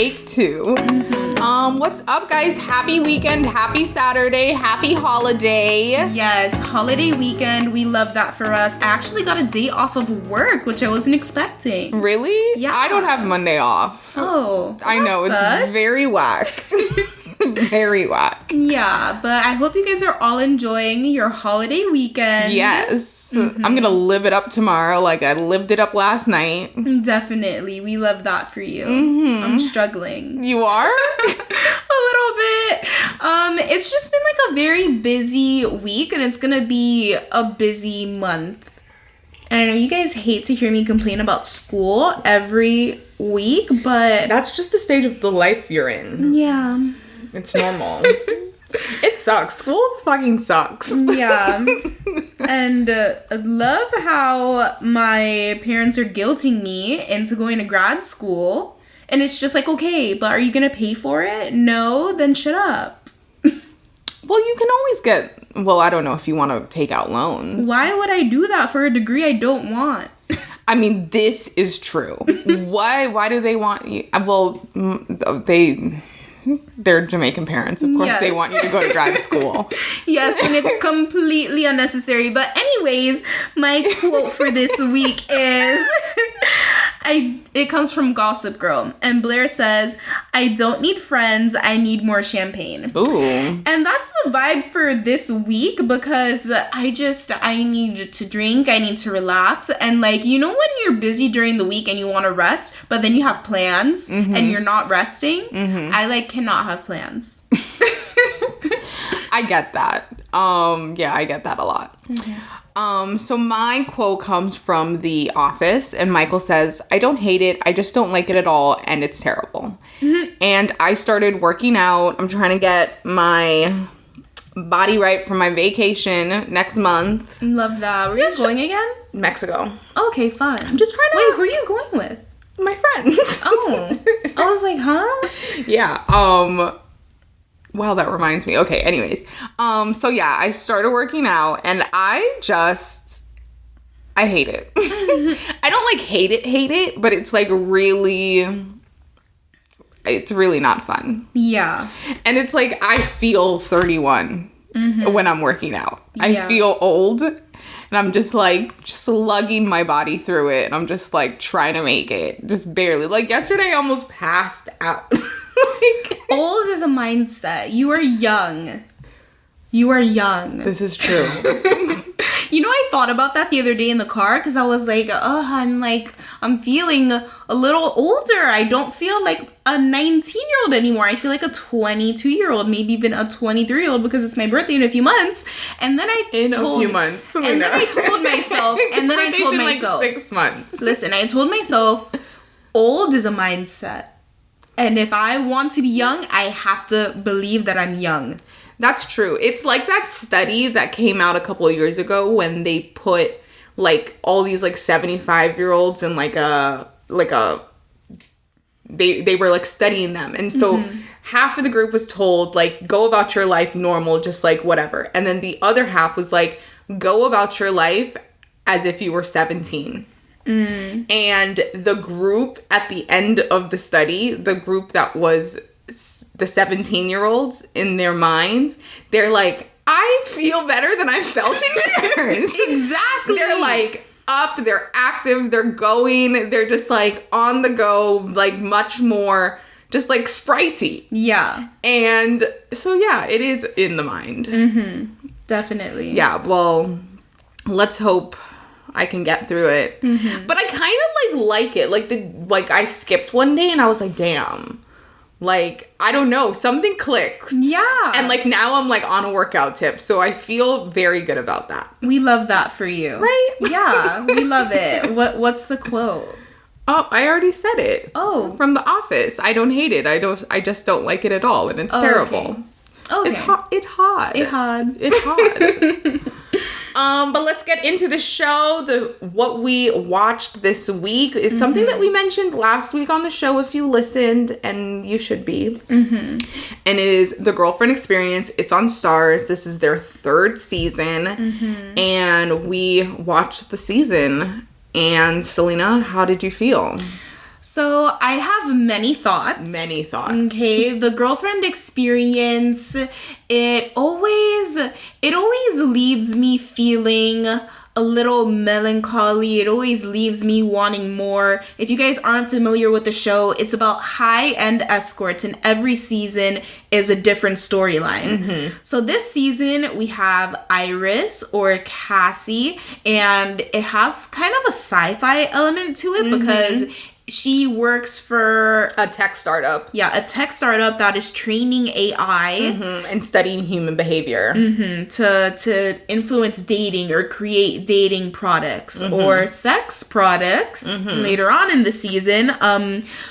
take two. What's up, guys? Happy weekend, happy Saturday, happy holiday. Yes, holiday weekend. We love that for us. I actually got a day off of work, which I wasn't expecting. Really? Yeah. I don't have Monday off. Oh, I know, sucks. it's very whack. Very whack. Yeah, but I hope you guys are all enjoying your holiday weekend. Yes. I'm gonna live it up tomorrow like I lived it up last night. Definitely. We love that for you. I'm struggling. You are? A little bit. It's just been like a very busy week, and it's gonna be a busy month. And I know you guys hate to hear me complain about school every week, but That's just the stage of the life you're in. yeah. It's normal. It sucks. School fucking sucks. Yeah. And I love how my parents are guilting me into going to grad school. And it's just like, okay, but are you going to pay for it? No? Then shut up. Well, you can always get... Well, I don't know if you want to take out loans. Why would I do that for a degree I don't want? I mean, this is true. Why do they want you... Well, they're Jamaican parents. Of course, they Yes. want you to go to grad school. Yes, when it's completely unnecessary. But anyways, my quote for this week is... It comes from Gossip Girl. And Blair says, "I don't need friends, I need more champagne." Ooh. And that's the vibe for this week, because I need to drink, I need to relax. And like, you know when you're busy during the week and you want to rest, but then you have plans and you're not resting? I like cannot have plans. I get that. Yeah, I get that a lot. So my quote comes from The Office, and Michael says, "I don't hate it, I just don't like it at all, and it's terrible." And I started working out. I'm trying to get my body right for my vacation next month. Love that. Where are you going again? Mexico. Okay, fun. I'm just trying to... Wait, who are you going with? My friends. Oh. I was like, huh? Yeah. Wow, that reminds me. Okay, anyways. So yeah, I started working out, and I hate it. I don't like hate it, but it's like it's really not fun. Yeah. And it's like, I feel 31 when I'm working out. I Yeah. feel old, and I'm just like slugging my body through it, and I'm just like trying to make it, just barely. Like yesterday, I almost passed out. Old is a mindset. You are young. You are young. This is true. You know, I thought about that the other day in the car, because I was like, I'm feeling a little older. I don't feel like a 19-year-old anymore. I feel like a 22-year-old, maybe even a 23-year-old, because it's my birthday in a few months. And then I a few months. And then I told myself, Like 6 months. Listen, I told myself, old is a mindset. And if I want to be young, I have to believe that I'm young. That's true. It's like that study that came out a couple of years ago when they put like all these like 75-year-olds in they were like studying them. And so half of the group was told like, go about your life normal, just like whatever. And then the other half was like, go about your life as if you were 17. And the group at the end of the study, the group that was the 17-year-olds, in their minds, they're like, I feel better than I felt in years. Exactly. They're like up, they're active, they're going, they're just like on the go, like much more just like spritey. Yeah. And so yeah, it is in the mind. Definitely. Yeah, well, let's hope I can get through it. But I kind of like it. Like I skipped one day and I was like, damn. Like, I don't know, something clicked. Yeah. And like now I'm like on a workout tip, so I feel very good about that. We love that for you. Right? Yeah, we love it. What's the quote? Oh, I already said it. Oh. From The Office. I don't hate it. I just don't like it at all, and it's terrible. Okay. It's hot. It's hot. It's hot. But let's get into the show. What we watched this week is something that we mentioned last week on the show if you listened, and you should be. And it is The Girlfriend Experience. It's on Stars. This is their 3rd season. And we watched the season. And Selena, how did you feel? So I have many thoughts. Many thoughts. Okay, the girlfriend experience, it always leaves me feeling a little melancholy. It always leaves me wanting more. If you guys aren't familiar with the show, it's about high-end escorts, and every season is a different storyline. So this season we have Iris, or Cassie, and it has kind of a sci-fi element to it because she works for a tech startup. Yeah, a tech startup that is training AI and studying human behavior to influence dating or create dating products or sex products later on in the season.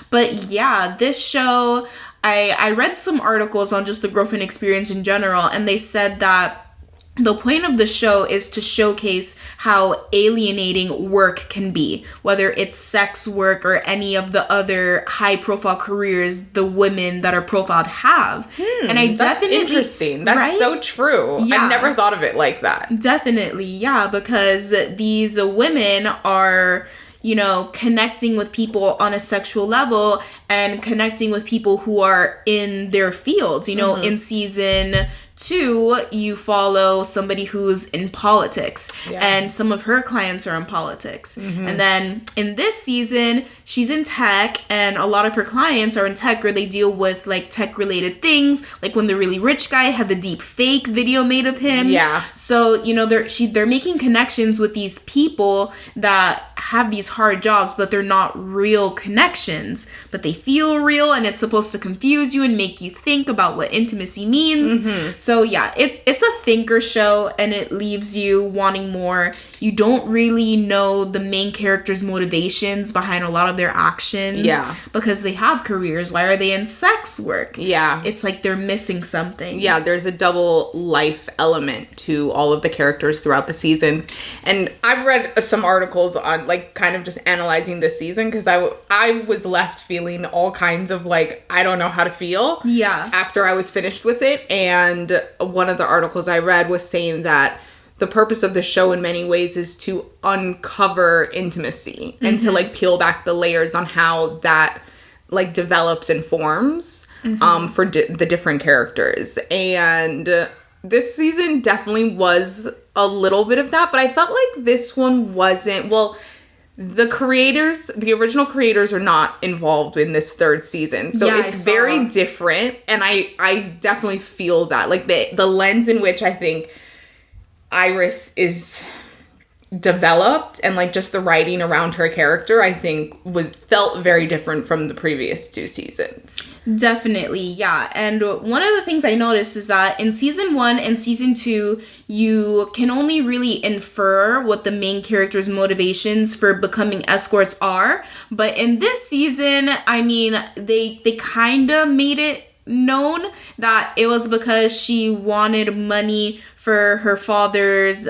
But yeah, this show, I read some articles on just the girlfriend experience in general, and they said that the point of the show is to showcase how alienating work can be, whether it's sex work or any of the other high-profile careers the women that are profiled have. And I that's definitely... interesting. That's right? so true. Yeah. I've never thought of it like that. Definitely, yeah, because these women are, you know, connecting with people on a sexual level and connecting with people who are in their fields. You know, in season 2, you follow somebody who's in politics, and some of her clients are in politics. And then in this season, she's in tech, and a lot of her clients are in tech where they deal with like tech related things, like when the really rich guy had the deep fake video made of him. Yeah. So, you know, they're making connections with these people that have these hard jobs, but they're not real connections, but they feel real, and it's supposed to confuse you and make you think about what intimacy means. So yeah, it's a thinker show, and it leaves you wanting more. You don't really know the main character's motivations behind a lot of their actions. Yeah. Because they have careers. Why are they in sex work? Yeah. It's like they're missing something. Yeah, there's a double life element to all of the characters throughout the seasons. And I've read some articles on, like, kind of just analyzing this season, because I was left feeling all kinds of, like, I don't know how to feel. Yeah. After I was finished with it. And one of the articles I read was saying that the purpose of the show in many ways is to uncover intimacy and to, like, peel back the layers on how that, like, develops and forms for the different characters. And this season definitely was a little bit of that, but I felt like this one wasn't. Well, the original creators are not involved in this third season. So it's very different. And I definitely feel that. Like, the lens in which I think Iris is developed, and like just the writing around her character, I think felt very different from the previous 2 seasons. Definitely, yeah. And one of the things I noticed is that in season 1 and season 2, you can only really infer what the main character's motivations for becoming escorts are. But in this season, I mean, they kind of made it known that it was because she wanted money for her father's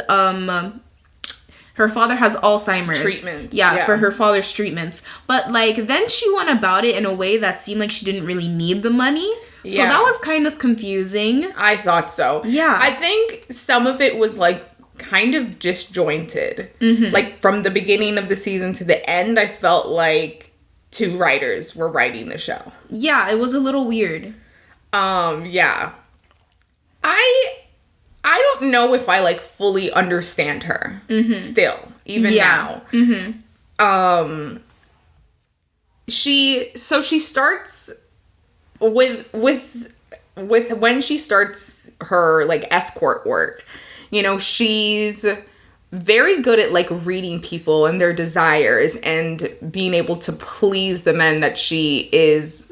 her father has Alzheimer's treatments. yeah, for her father's treatments. But like, then she went about it in a way that seemed like she didn't really need the money. So that was kind of confusing. I thought so. Yeah. I think some of it was like kind of disjointed. Like, from the beginning of the season to the end, I felt like 2 writers were writing the show. Yeah, it was a little weird. Yeah. I don't know if I, like, fully understand her still, even now. She starts with when she starts her, like, escort work, you know, she's very good at, like, reading people and their desires and being able to please the men that she is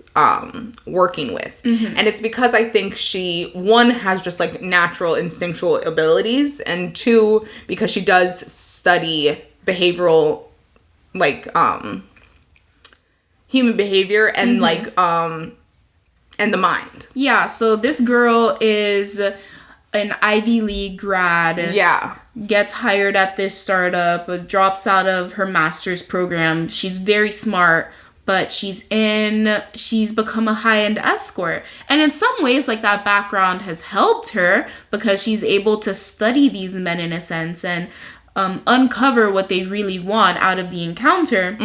working with. And it's because I think she, 1, has just, like, natural instinctual abilities, and 2, because she does study behavioral, like, human behavior and like and the mind. Yeah, so this girl is an Ivy League grad. Yeah. Gets hired at this startup, drops out of her master's program. She's very smart, but she's become a high-end escort. And in some ways, like, that background has helped her because she's able to study these men in a sense. And uncover what they really want out of the encounter.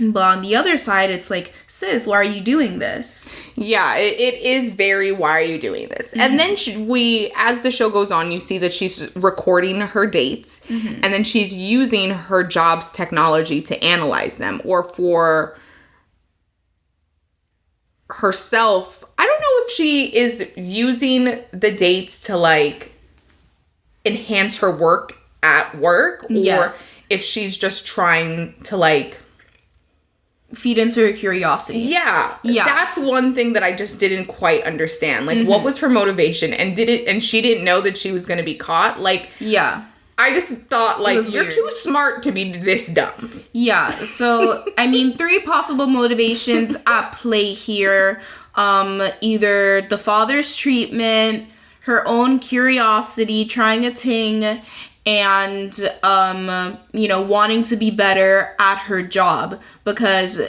But on the other side, it's like, sis, why are you doing this? Yeah, it is very, why are you doing this? And then as the show goes on, you see that she's recording her dates, and then she's using her job's technology to analyze them, or for herself. I don't know if she is using the dates to, like, enhance her work at work, or if she's just trying to, like, feed into her curiosity. Yeah. That's one thing that I just didn't quite understand. Like, what was her motivation? And she didn't know that she was going to be caught? Like, yeah. I just thought, like, you're weird. too smart to be this dumb. Yeah. So, I mean, 3 possible motivations at play here. Either the father's treatment, her own curiosity, trying a thing, and, wanting to be better at her job. Because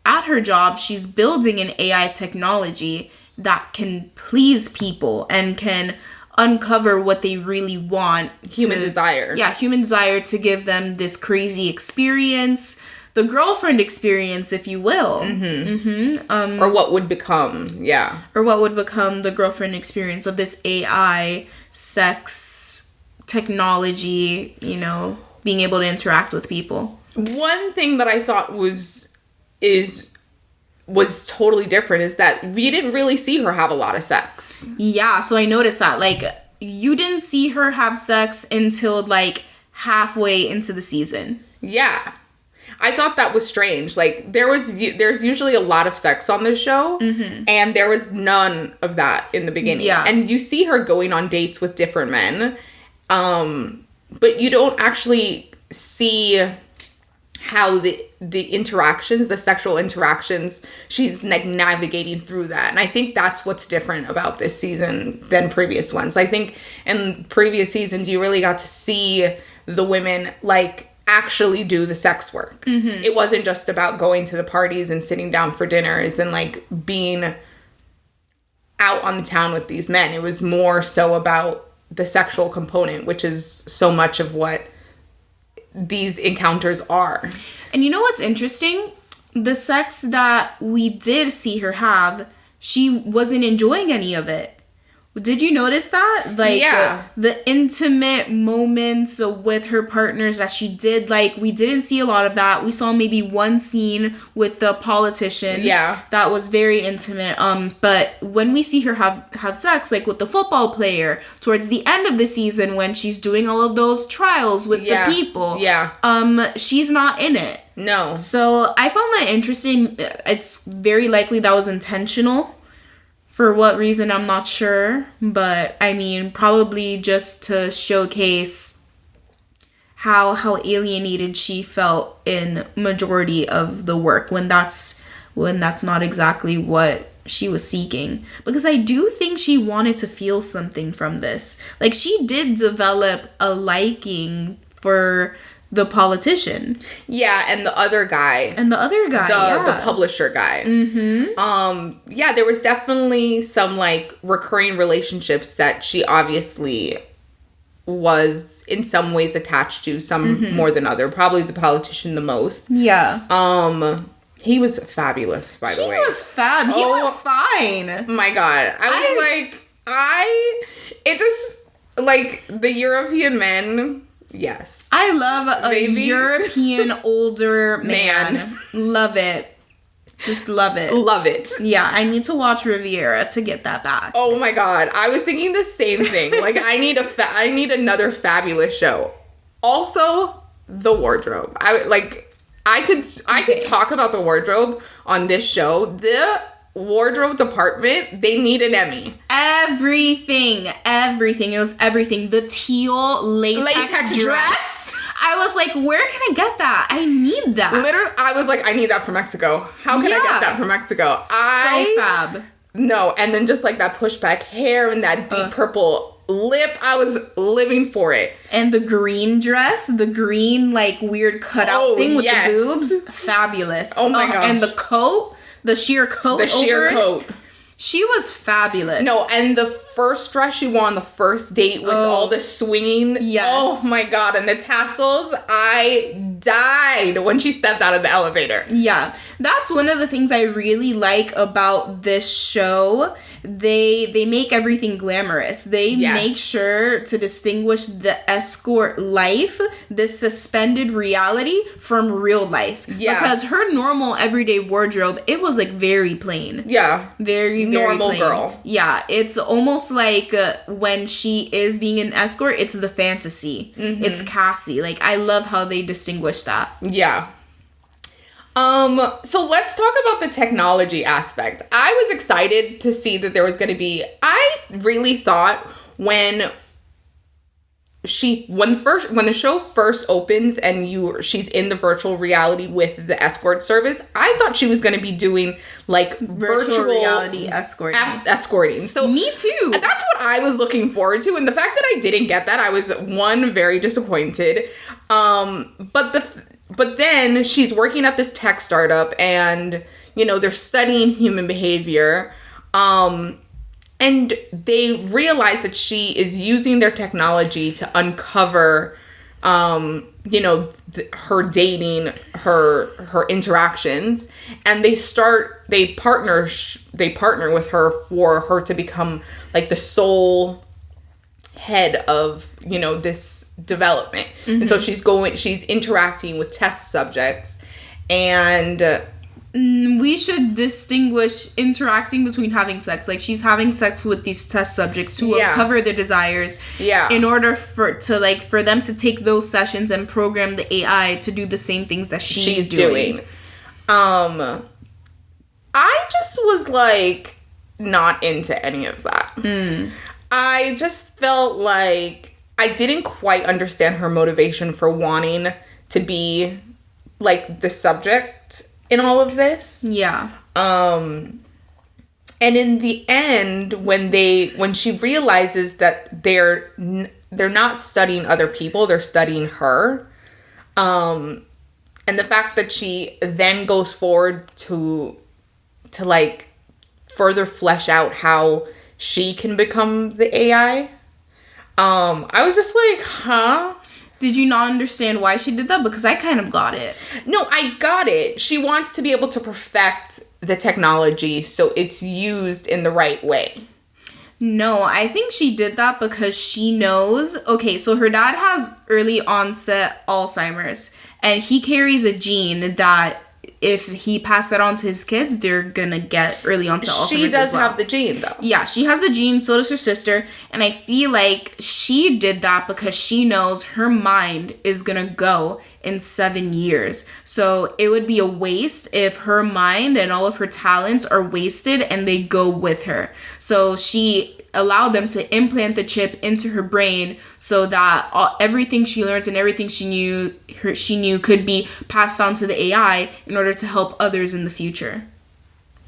at her job, she's building an AI technology that can please people and can uncover what they really want. Human desire. Yeah, human desire to give them this crazy experience. The girlfriend experience, if you will. Or what would become, Or what would become the girlfriend experience of this AI sex technology, being able to interact with people. One thing that I thought was totally different is that we didn't really see her have a lot of sex. Yeah, so I noticed that. Like, you didn't see her have sex until, like, halfway into the season. Yeah. I thought that was strange. Like, there's usually a lot of sex on this show, and there was none of that in the beginning. Yeah. And you see her going on dates with different men, but you don't actually see how the interactions, the sexual interactions, she's, like, navigating through that. And I think that's what's different about this season than previous ones. I think in previous seasons, you really got to see the women, like, actually do the sex work. It wasn't just about going to the parties and sitting down for dinners and, like, being out on the town with these men. It was more so about the sexual component, which is so much of what these encounters are. And you know what's interesting? The sex that we did see her have, she wasn't enjoying any of it. Did you notice that? Like, the intimate moments with her partners that she did, like, we didn't see a lot of that. We saw maybe one scene with the politician. Yeah. That was very intimate. But when we see her have sex, like, with the football player, towards the end of the season when she's doing all of those trials with the people. Yeah. She's not in it. No. So I found that interesting. It's very likely that was intentional. For what reason, I'm not sure. But, I mean, probably just to showcase how alienated she felt in majority of the work when that's not exactly what she was seeking. Because I do think she wanted to feel something from this. Like, she did develop a liking for the politician. Yeah, and the other guy. The publisher guy. Yeah, there was definitely some, like, recurring relationships that she obviously was in some ways attached to, some more than other. Probably the politician the most. Yeah. He was fabulous, by the way. He was fab. He was fine. My God. It just, like, the European men... Yes. I love a European older man. Love it. Just love it. Love it. Yeah, I need to watch Riviera to get that back. Oh my God. I was thinking the same thing. Like, I need another fabulous show. Also, the wardrobe. I could talk about the wardrobe on this show. The wardrobe department, they need an Emmy. Everything. It was everything. The teal latex dress. I was like, where can I get that? I need that. Literally, I was like, I need that from Mexico. How can I get that from Mexico? So fab. No, and then just, like, that pushback hair and that deep purple lip. I was living for it. And the green dress, the green, like, weird cutout thing with the boobs. Fabulous. Oh my God. And the coat. The sheer coat. She was fabulous. No, and the first dress she wore on the first date with all the swinging. Yes. Oh my God. And the tassels. I died when she stepped out of the elevator. Yeah. That's one of the things I really like about this show. They make everything glamorous. They make sure to distinguish the escort life, this suspended reality, from real life. Yeah. Because her normal everyday wardrobe, it was like very plain. Yeah. Very normal plain. Girl. Yeah. It's almost like when she is being an escort, it's the fantasy. Mm-hmm. It's Cassie. Like, I love how they distinguish that. Yeah. So let's talk about the technology aspect. I was excited to see that there was going to be, I really thought when the show first opens and she's in the virtual reality with the escort service, I thought she was going to be doing like virtual reality escorting. Escorting. So me too. That's what I was looking forward to. And the fact that I didn't get that, I was very disappointed. But then she's working at this tech startup and, they're studying human behavior. And they realize that she is using their technology to uncover, her dating, her interactions. And they partner with her for her to become like the sole head of, this development. Mm-hmm. And so she's interacting with test subjects, and we should distinguish interacting between having sex. Like, she's having sex with these test subjects to uncover their desires. Yeah. In order for them to take those sessions and program the AI to do the same things that she's doing. I just was like not into any of that. I just felt like I didn't quite understand her motivation for wanting to be like the subject in all of this. Yeah. And in the end, when she realizes that they're not studying other people, they're studying her. And the fact that she then goes forward to like further flesh out how she can become the AI. I was just like, huh? Did you not understand why she did that? Because I kind of got it. No, I got it. She wants to be able to perfect the technology so it's used in the right way. No, I think she did that because she knows, okay, so her dad has early onset Alzheimer's, and he carries a gene that if he passed that on to his kids, they're gonna get early onset Alzheimer's. She does have the gene, though. Yeah, she has a gene, so does her sister, and I feel like she did that because she knows her mind is gonna go in 7 years. So it would be a waste if her mind and all of her talents are wasted and they go with her. So she allowed them to implant the chip into her brain so that everything she learns and everything she knew could be passed on to the AI in order to help others in the future.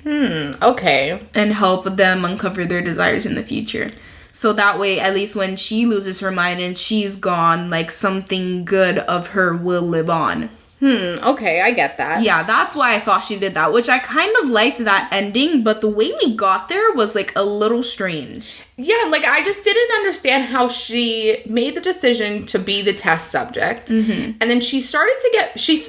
Okay. And help them uncover their desires in the future. So that way, at least when she loses her mind and she's gone, like, something good of her will live on. Okay, I get that. Yeah, that's why I thought she did that, which I kind of liked that ending, but the way we got there was, like, a little strange. Yeah, like, I just didn't understand how she made the decision to be the test subject. Mm-hmm. And then she started to get, she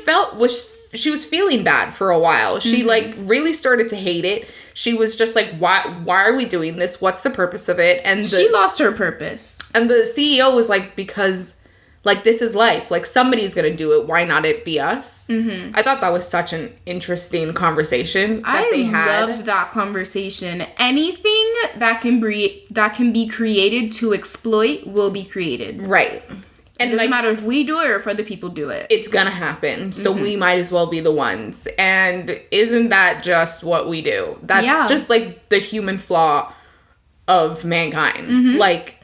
was feeling bad for a while. She, like, really started to hate it. She was just like, why are we doing this? What's the purpose of it? And she lost her purpose. And the CEO was like, because, like, this is life. Like, somebody's going to do it. Why not it be us? Mm-hmm. I thought that was such an interesting conversation that they had. I loved that conversation. Anything that can be created to exploit will be created. Right. And it doesn't matter if we do it or if other people do it. It's gonna happen. So we might as well be the ones. And isn't that just what we do? That's just like the human flaw of mankind. Mm-hmm. Like,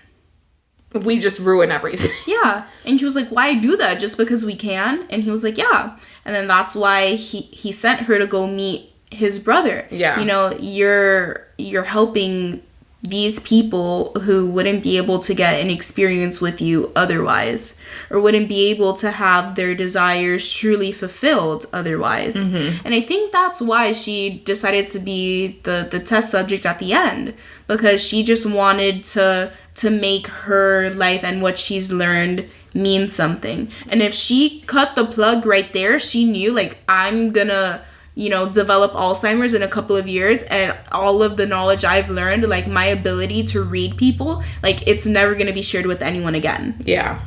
we just ruin everything. Yeah. And she was like, why do that? Just because we can? And he was like, yeah. And then that's why he sent her to go meet his brother. Yeah. You know, you're helping these people who wouldn't be able to get an experience with you otherwise, or wouldn't be able to have their desires truly fulfilled otherwise. And I think that's why she decided to be the test subject at the end, because she just wanted to make her life and what she's learned mean something. And if she cut the plug right there, she knew, like, I'm gonna develop Alzheimer's in a couple of years, and all of the knowledge I've learned, like my ability to read people, like it's never going to be shared with anyone again. Yeah.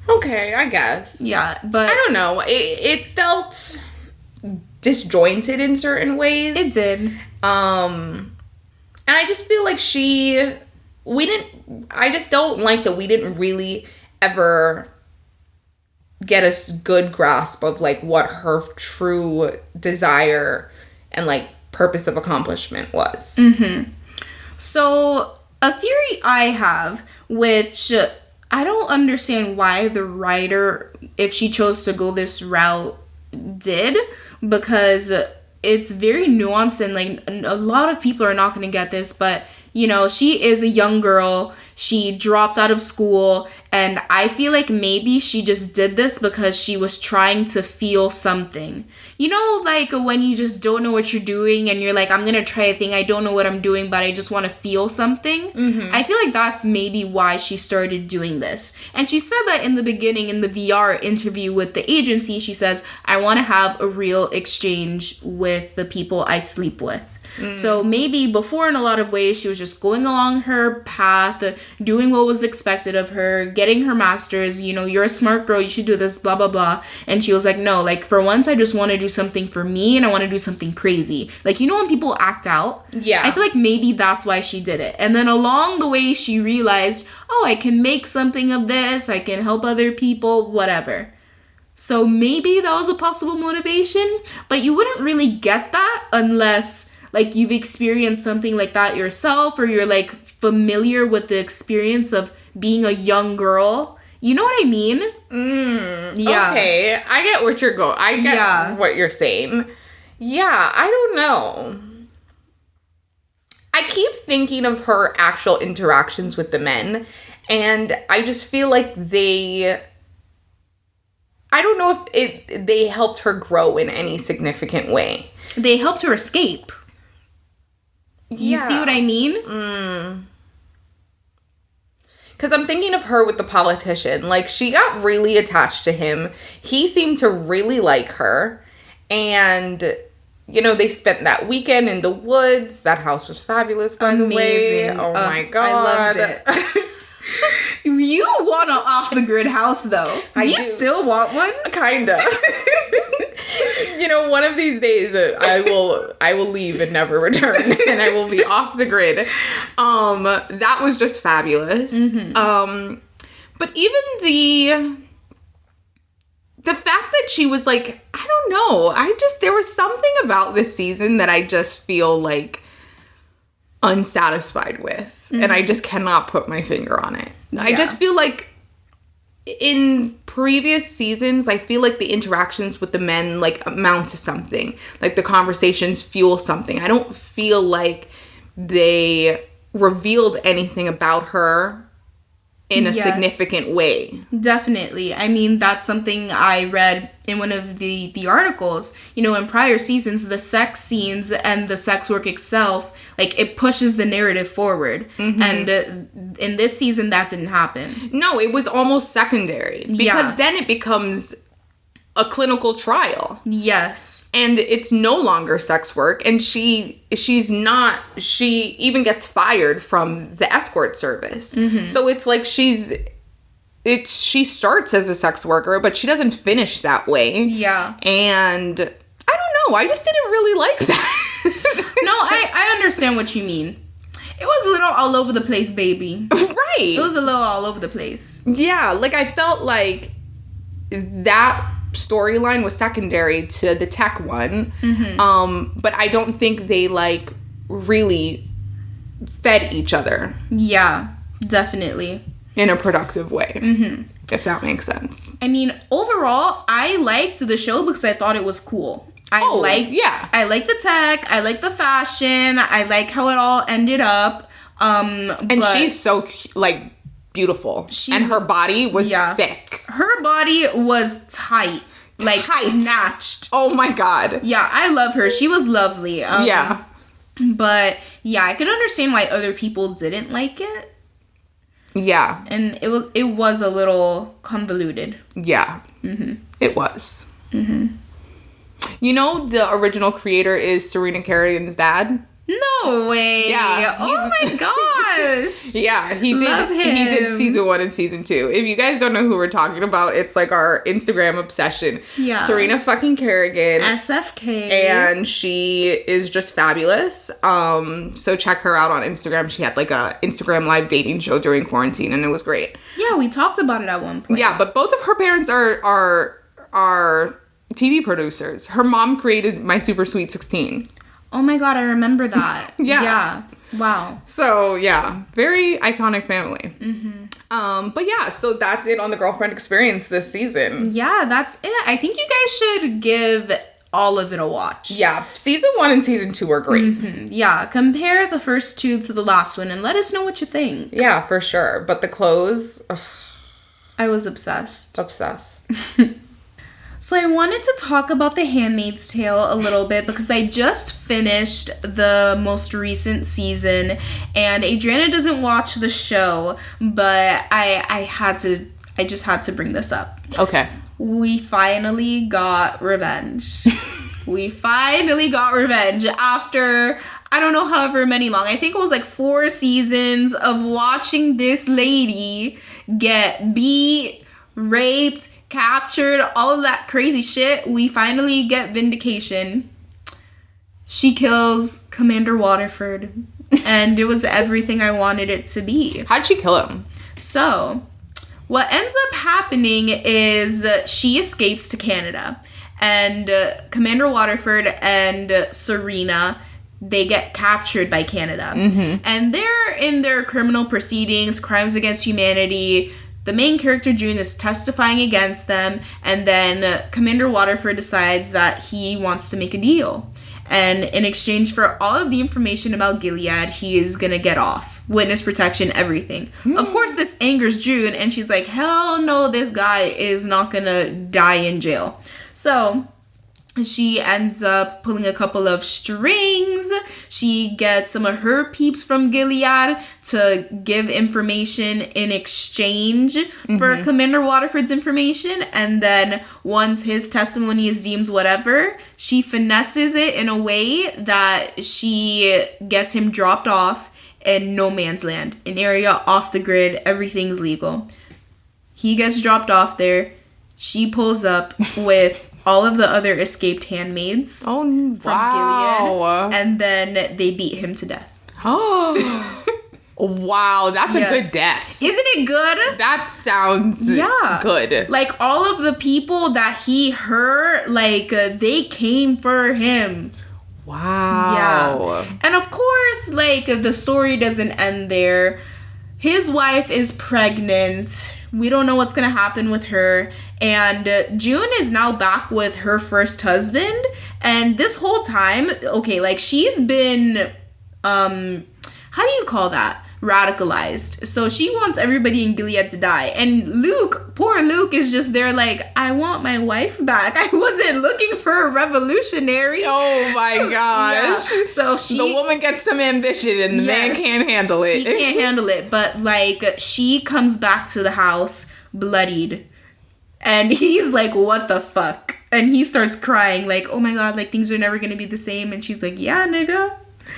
Okay, I guss. Yeah, but I don't know. It felt disjointed in certain ways. It did. And I just feel like I just don't like that we didn't really ever get a good grasp of like what her true desire and like purpose of accomplishment was. So a theory I have, which I don't understand why the writer, if she chose to go this route, did, because it's very nuanced, and like a lot of people are not going to get this, but she is a young girl. She dropped out of school, and I feel like maybe she just did this because she was trying to feel something. Like when you just don't know what you're doing and you're like, I'm going to try a thing. I don't know what I'm doing, but I just want to feel something. I feel like that's maybe why she started doing this. And she said that in the beginning, in the VR interview with the agency, she says, I want to have a real exchange with the people I sleep with. So maybe before, in a lot of ways, she was just going along her path, doing what was expected of her, getting her master's, you're a smart girl, you should do this, blah, blah, blah. And she was like, no, like for once, I just want to do something for me, and I want to do something crazy. Like, when people act out? Yeah. I feel like maybe that's why she did it. And then along the way, she realized, oh, I can make something of this, I can help other people, whatever. So maybe that was a possible motivation, but you wouldn't really get that unless like you've experienced something like that yourself, or you're like familiar with the experience of being a young girl. You know what I mean? Yeah. Okay, I get what you're going. I get what you're saying. Yeah, I don't know. I keep thinking of her actual interactions with the men, and I just feel like I don't know if they helped her grow in any significant way. They helped her escape. You see what I mean? Because I'm thinking of her with the politician. Like, she got really attached to him. He seemed to really like her. And, they spent that weekend in the woods. That house was fabulous, by the way. Oh, my God. I loved it. You want an off-the-grid house, though. Do you still want one? Kinda. One of these days I will leave and never return, and I will be off the grid. That was just fabulous. But even the fact that she was like, I don't know, there was something about this season that I just feel like unsatisfied with, and I just cannot put my finger on it. Yeah. I just feel like in previous seasons, I feel like the interactions with the men like amount to something. Like the conversations fuel something. I don't feel like they revealed anything about her in a significant way. Definitely. I mean, that's something I read in one of the articles. In prior seasons, the sex scenes and the sex work itself, like, it pushes the narrative forward. And in this season, that didn't happen. No, it was almost secondary. Because then it becomes a clinical trial. Yes. And it's no longer sex work. And she even gets fired from the escort service. So it's like she starts as a sex worker, but she doesn't finish that way. Yeah. And I don't know. I just didn't really like that. No, I understand what you mean. It was a little all over the place, baby. Right. It was a little all over the place. Yeah. Like, I felt like that storyline was secondary to the tech one. But I don't think they like really fed each other. Yeah, definitely. In a productive way. If that makes sense. I mean, overall, I liked the show because I thought it was cool. I liked the tech. I like the fashion. I like how it all ended up. And she's so like beautiful, and her body was sick. Her body was tight, like snatched. Oh my god. Yeah, I love her. She was lovely. But yeah, I could understand why other people didn't like it. Yeah, and it was a little convoluted. Yeah, it was. You know, the original creator is Serena Carrigan's dad. No way. Yeah. Oh my gosh. Yeah, he did. Love him. He did season 1 and season 2. If you guys don't know who we're talking about, it's like our Instagram obsession. Yeah. Serena fucking Carrigan. SFK. And she is just fabulous. So check her out on Instagram. She had like a Instagram live dating show during quarantine, and it was great. Yeah, we talked about it at one point. Yeah, but both of her parents are TV producers. Her mom created My Super Sweet 16. Oh my god, I remember that. Yeah. Wow. So, yeah, very iconic family. But yeah, so that's it on the girlfriend experience this season. Yeah, that's it. I think you guys should give all of it a watch. Yeah, season 1 and season 2 are great. Yeah, compare the first 2 to the last one and let us know what you think. Yeah, for sure. But the clothes... Ugh. I was obsessed. So I wanted to talk about The Handmaid's Tale a little bit because I just finished the most recent season, and Adriana doesn't watch the show, but I just had to bring this up. Okay. We finally got revenge. After, I don't know, however many long. I think it was like 4 seasons of watching this lady get beat, raped, captured, all of that crazy shit. We finally get vindication. She kills Commander Waterford, and it was everything I wanted it to be. How'd she kill him? So, what ends up happening is she escapes to Canada, and Commander Waterford and Serena, they get captured by Canada. And they're in their criminal proceedings, crimes against humanity. The main character, June, is testifying against them, and then Commander Waterford decides that he wants to make a deal. And in exchange for all of the information about Gilead, he is going to get off. Witness protection, everything. Of course, this angers June, and she's like, hell no, this guy is not going to die in jail. So she ends up pulling a couple of strings. She gets some of her peeps from Gilead to give information in exchange for Commander Waterford's information. And then once his testimony is deemed whatever, she finesses it in a way that she gets him dropped off in no man's land, an area off the grid. Everything's legal. He gets dropped off there. She pulls up with all of the other escaped handmaids from Gilead, and then they beat him to death. Oh, wow, that's a good death. Isn't it good? That sounds good. Like, all of the people that he hurt, like, they came for him. Wow. Yeah. And of course, like, the story doesn't end there. His wife is pregnant. We don't know what's going to happen with her. And June is now back with her first husband. And this whole time, okay, like, she's been, how do you call that? Radicalized. So she wants everybody in Gilead to die. And Luke, poor Luke, is just there like, I want my wife back. I wasn't looking for a revolutionary. Oh my gosh. Yeah. So the woman gets some ambition and the man can't handle it. He can't handle it. But like, she comes back to the house bloodied. And he's like, what the fuck? And he starts crying like, oh my god, like, things are never gonna be the same. And she's like, yeah, nigga.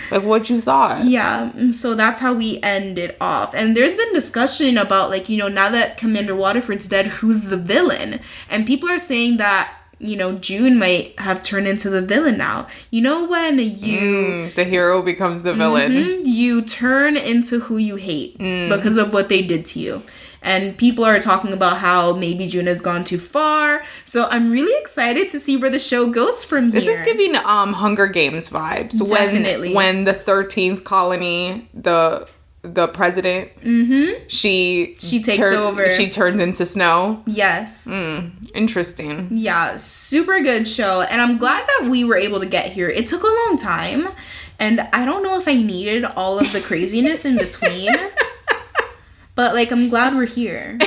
Like, what you thought? Yeah, so that's how we end it off. And there's been discussion about, like, you know, now that Commander Waterford's dead, who's the villain? And people are saying that, you know, June might have turned into the villain now. You know, when the hero becomes the villain. You turn into who you hate because of what they did to you. And people are talking about how maybe June has gone too far. So I'm really excited to see where the show goes from here. This is giving Hunger Games vibes. Definitely. When the 13th colony, the the president, she takes over. She turns into snow. Yes. Interesting. Yeah, super good show. And I'm glad that we were able to get here. It took a long time. And I don't know if I needed all of the craziness in between. But, like, I'm glad we're here.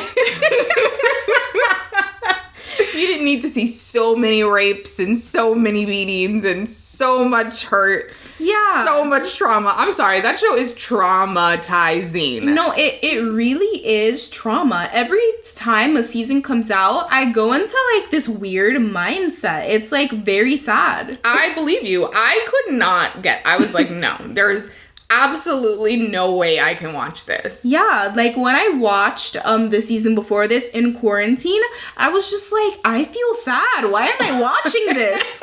You didn't need to see so many rapes and so many beatings and so much hurt. Yeah. So much trauma. I'm sorry, that show is traumatizing. No, it really is trauma. Every time a season comes out, I go into, like, this weird mindset. It's, like, very sad. I believe you. I could not get... I was like, no, there's absolutely no way I can watch this. Yeah, like when I watched the season before this in quarantine, I was just like, I feel sad. Why am I watching this?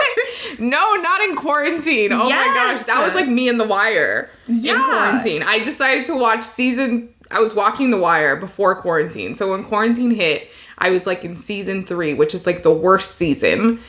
No, not in quarantine. Oh my gosh, that was like me in The Wire in quarantine. I decided to watch I was watching The Wire before quarantine. So when quarantine hit, I was like in season 3, which is like the worst season.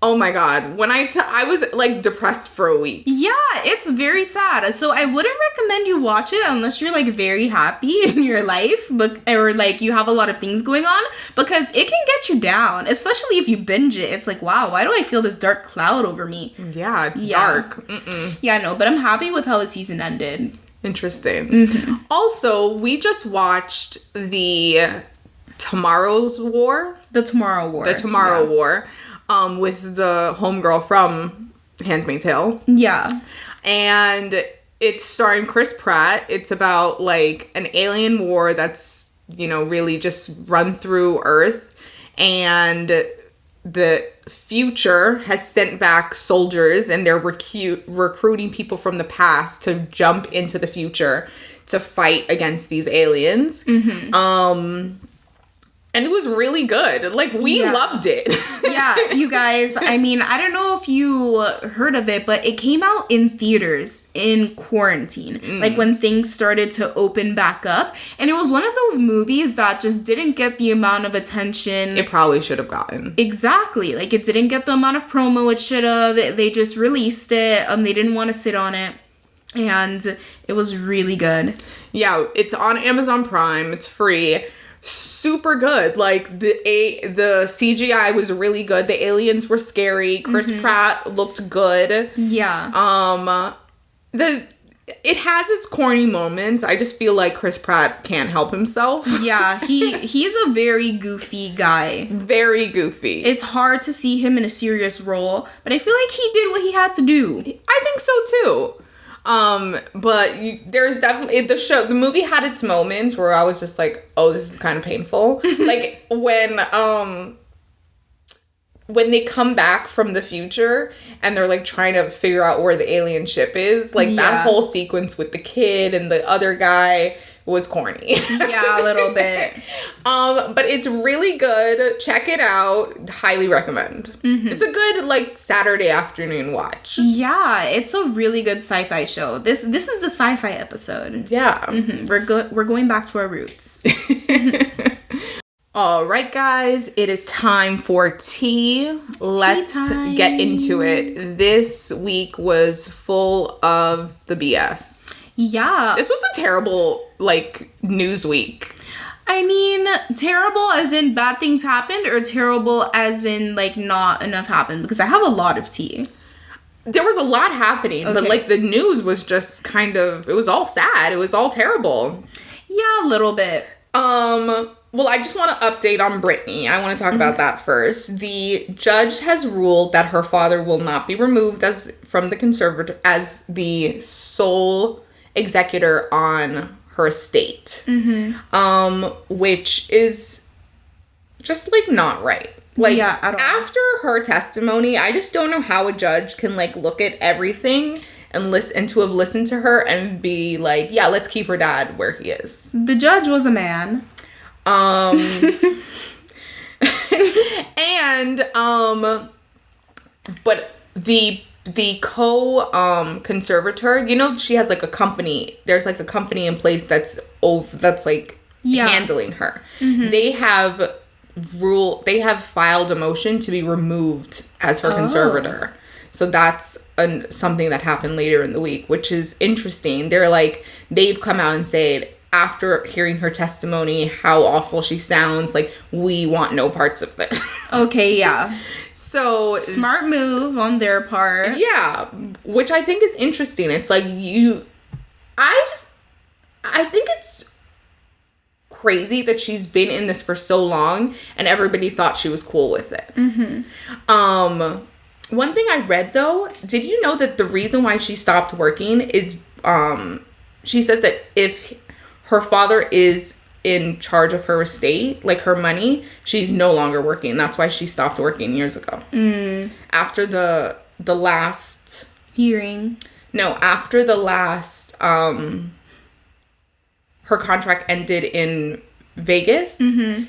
Oh my God. When I was like depressed for a week. Yeah, it's very sad. So I wouldn't recommend you watch it unless you're like very happy in your life, or like you have a lot of things going on, because it can get you down, especially if you binge it. It's like, wow, why do I feel this dark cloud over me? Yeah, it's dark. Yeah, no, but I'm happy with how the season ended. Interesting. Also, we just watched the Tomorrow's War. The Tomorrow War. The Tomorrow War. With the homegirl from Handmaid's Tale. Yeah. And it's starring Chris Pratt. It's about, like, an alien war that's, you know, really just run through Earth. And the future has sent back soldiers, and they're recruiting people from the past to jump into the future to fight against these aliens. And it was really good. Like, we loved it. Yeah, you guys, I mean, I don't know if you heard of it, but it came out in theaters in quarantine. Like, when things started to open back up. And it was one of those movies that just didn't get the amount of attention it probably should have gotten. Exactly. Like, it didn't get the amount of promo it should have. They just released it. They didn't want to sit on it. And it was really good. Yeah, it's on Amazon Prime. It's free. Super good. Like, the CGI was really good. The aliens were scary. Chris Pratt looked good. Yeah. It has its corny moments. I just feel like Chris Pratt can't help himself. Yeah, he's a very goofy guy. Very goofy. It's hard to see him in a serious role, but I feel like he did what he had to do. I think so too. But there's definitely the movie had its moments where I was just like, oh, this is kind of painful. Like when they come back from the future and they're like trying to figure out where the alien ship is, like that whole sequence with the kid and the other guy was corny. Yeah, a little bit. But it's really good. Check it out. Highly recommend. It's a good, like, Saturday afternoon watch. Yeah, it's a really good sci-fi show. This is the sci-fi episode. Yeah. We're going back to our roots. All right, guys, it is time for tea. Let's get into it. This week was full of the BS. Yeah. This was a terrible, like, news week. I mean, terrible as in bad things happened, or terrible as in, like, not enough happened? Because I have a lot of tea. There was a lot happening, but, like, the news was just kind of, it was all sad. It was all terrible. Yeah, a little bit. Well, I just want to update on Britney. I want to talk about that first. The judge has ruled that her father will not be removed from the conservator as the sole executor on her estate. Which is just, like, not right. Like, after her testimony, I just don't know how a judge can, like, look at everything and to have listened to her and be like, yeah, let's keep her dad where he is. The judge was a man. But the conservator, you know, she has, like, a company. There's, like, a company in place that's like handling her. They have filed a motion to be removed as her conservator. So that's something that happened later in the week, which is interesting. They're like, they've come out and said, after hearing her testimony, how awful she sounds, like, we want no parts of this. Okay, yeah. So smart move on their part. Yeah, which I think is interesting. It's like I think it's crazy that she's been in this for so long and everybody thought she was cool with it. One thing I read though, did you know that the reason why she stopped working is she says that if her father is in charge of her estate, like her money, she's no longer working. That's why she stopped working years ago. After the last hearing. No, after the last her contract ended in Vegas.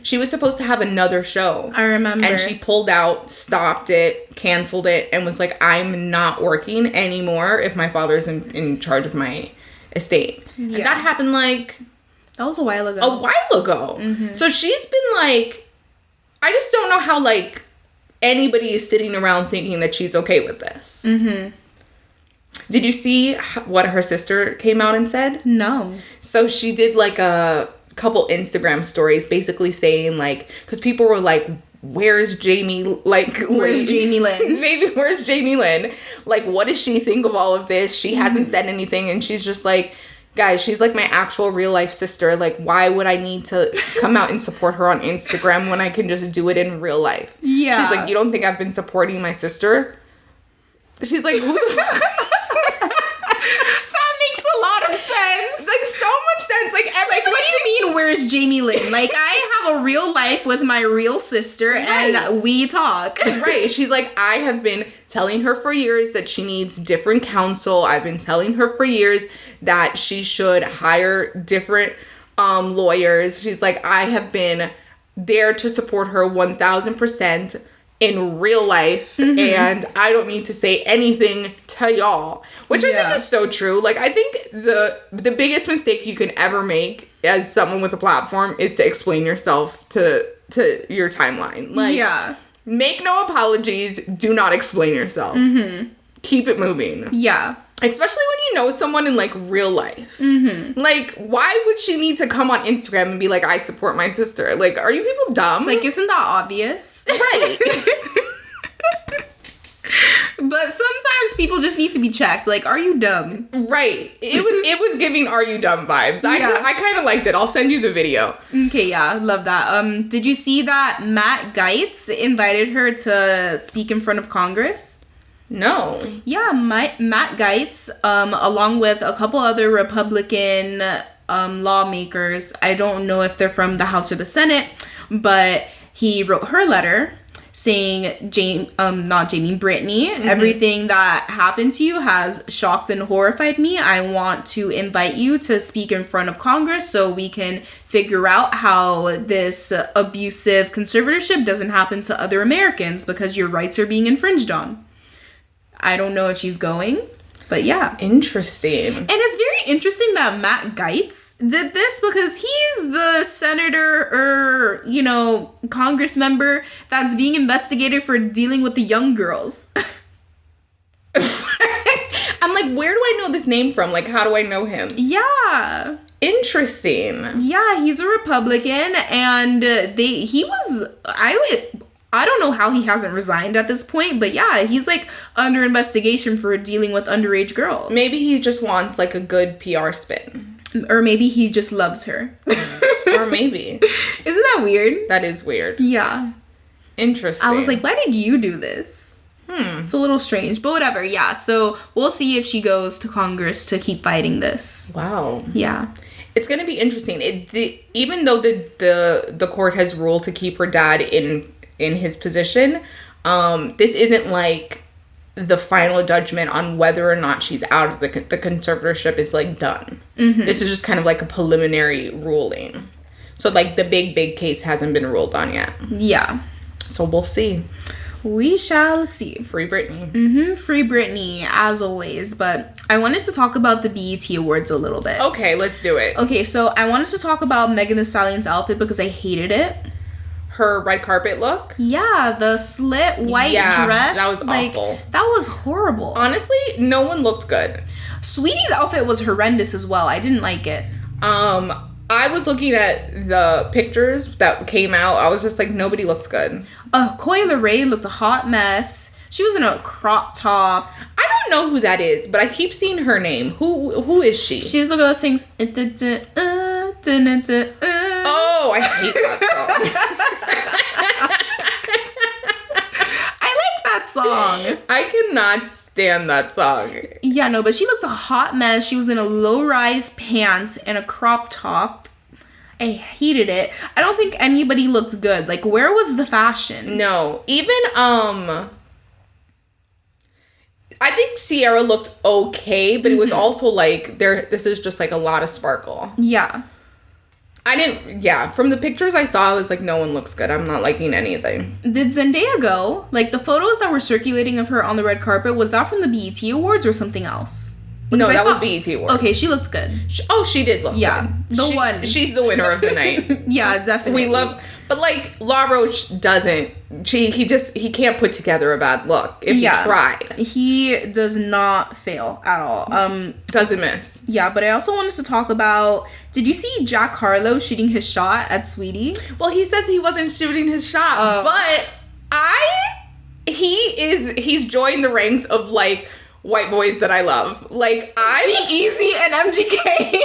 She was supposed to have another show. I remember. And she pulled out, stopped it, canceled it, and was like, I'm not working anymore if my father's in charge of my estate. Yeah. And that happened like... That was a while ago. So she's been like... I just don't know how, like, anybody is sitting around thinking that she's okay with this. Did you see what her sister came out and said? No. So she did like a couple Instagram stories basically saying like, because people were like, where's Jamie? Like, where's Jamie Lynn? Maybe where's Jamie Lynn? Like, what does she think of all of this? She hasn't said anything. And she's just like, guys, she's like my actual real life sister. Like, why would I need to come out and support her on Instagram when I can just do it in real life? Yeah. She's like, you don't think I've been supporting my sister? She's like, who the fuck? Sense. Like, so much sense. Like, what do you mean, where's Jamie Lynn? Like, I have a real life with my real sister, and we talk. Right. She's like, I have been telling her for years that she needs different counsel. I've been telling her for years that she should hire different lawyers. She's like, I have been there to support her 1,000% in real life, and I don't need to say anything to y'all, which I think is so true. Like, I think the biggest mistake you can ever make as someone with a platform is to explain yourself to your timeline. Like, make no apologies, do not explain yourself. Keep it moving. Yeah. Especially when you know someone in, like, real life. Like, why would she need to come on Instagram and be like, I support my sister? Like, are you people dumb? Like, isn't that obvious? Right. But sometimes people just need to be checked. Like, are you dumb? Right. It was giving are you dumb vibes. Yeah. I kind of liked it. I'll send you the video. Okay, yeah. Love that. Did you see that Matt Gaetz invited her to speak in front of Congress? No. Yeah, Matt Gaetz, along with a couple other Republican lawmakers. I don't know if they're from the House or the Senate, but he wrote her letter saying, Brittany, everything that happened to you has shocked and horrified me. I want to invite you to speak in front of Congress so we can figure out how this abusive conservatorship doesn't happen to other Americans because your rights are being infringed on. I don't know if she's going, but yeah. Interesting. And it's very interesting that Matt Gaetz did this because he's the senator or, Congress member that's being investigated for dealing with the young girls. I'm like, where do I know this name from? Like, how do I know him? Yeah. Interesting. Yeah, he's a Republican, and I don't know how he hasn't resigned at this point, but yeah, he's like under investigation for dealing with underage girls. Maybe he just wants like a good PR spin. Or maybe he just loves her. Or maybe. Isn't that weird? That is weird. Yeah. Interesting. I was like, why did you do this? It's a little strange, but whatever. Yeah, so we'll see if she goes to Congress to keep fighting this. Wow. Yeah. It's going to be interesting. Even though the court has ruled to keep her dad in his position, this isn't like the final judgment on whether or not she's out of the conservatorship is like done. This is just kind of like a preliminary ruling. So like the big case hasn't been ruled on yet. Yeah. So we'll see. We shall see. Free Britney. Free Britney, as always. But I wanted to talk about the BET Awards a little bit. Okay, let's do it. Okay, so I wanted to talk about Megan Thee Stallion's outfit because I hated it. her red carpet look. Yeah, the slit white dress. That was awful. That was horrible. Honestly, no one looked good. Sweetie's outfit was horrendous as well. I didn't like it. I was looking at the pictures that came out. I was just like, nobody looks good. Coi Leray looked a hot mess. She was in a crop top. I don't know who that is, but I keep seeing her name. Who is she? She's the girl that sings. Oh, I hate that I like that song. I cannot stand that song. Yeah, no, but she looked a hot mess. She was in a low-rise pant and a crop top. I hated it. I don't think anybody looked good. Like, where was the fashion? No, even I think Sierra looked okay, but it was also like this is just like a lot of sparkle. Yeah. From the pictures I saw, I was like, no one looks good. I'm not liking anything. Did Zendaya go? Like, the photos that were circulating of her on the red carpet, was that from the BET Awards or something else? Because that was BET Awards. Okay, she looked good. She did look good. One. She's the winner of the night. Yeah, definitely. But like, La Roche doesn't, he can't put together a bad look if he tried. He does not fail at all. Doesn't miss. Yeah, but I also wanted to talk about, did you see Jack Harlow shooting his shot at Sweetie? Well, he says he wasn't shooting his shot, but he's joined the ranks of like white boys that I love. Like G-Eazy and MGK.